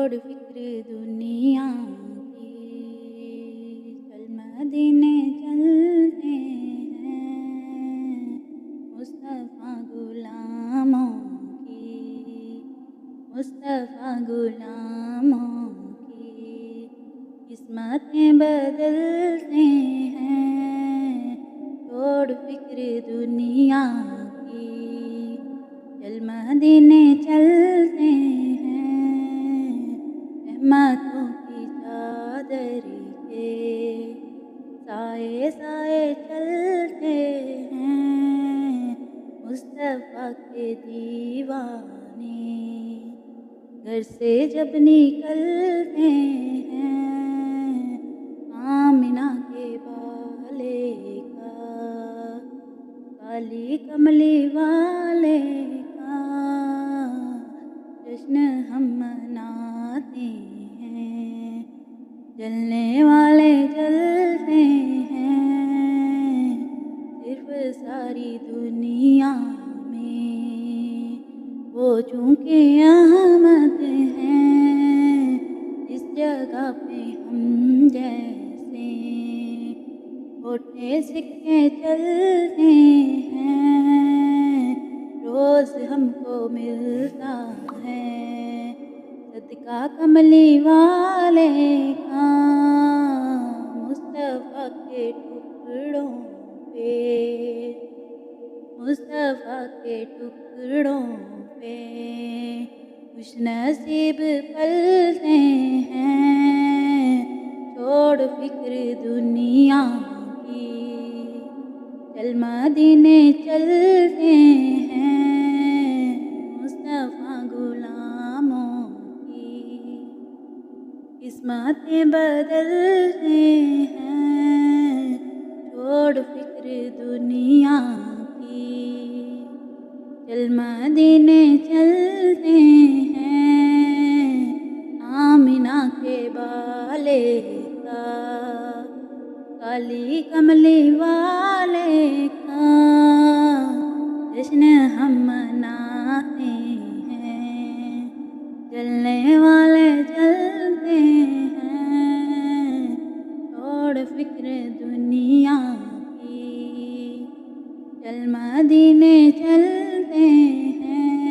چھوڑ فکر دنیا کی، چل مدینے چلتے ہیں مصطفیٰ غلاموں کی، مصطفیٰ غلاموں کی قسمتیں بدلتے ہیں، چھوڑ فکر دنیا کی، چل مدینے چلتے ہیں رحمتوں کی چادر کے سائے سائے چلتے ہیں مصطفیٰ کے دیوانے، گھر سے جب نکلتے ہیں آمنہ کے بالے کا، کالی کملی والے کا جشن ہم مناتے ہیں، جلنے والے جلتے ہیں صرف ساری دنیا میں، وہ چونکہ احمد ہیں اس جگہ پہ ہم جیسے اٹھے سکے چلتے ہیں، روز ہم کو ملتا ہے صدقہ کملی والے کا، مصطفیٰ کے ٹکڑوں پہ، مصطفیٰ کے ٹکڑوں پہ خوش نصیب پلتے ہیں، چھوڑ فکر دنیا کی، چل مدینے چلتے ہیں مصطفیٰ غلاموں کی قسمتیں بدلتے ہیں، چھوڑ فکر دنیا کی، چل مدینے چلتے ہیں آمنہ کے بالے کا، کالی کملی والے کا جشن ہم مناتے ہیں، جلنے والے جلتے ہیں چھوڑ فکر دنیا کی، چل مدینے چلتے ہیں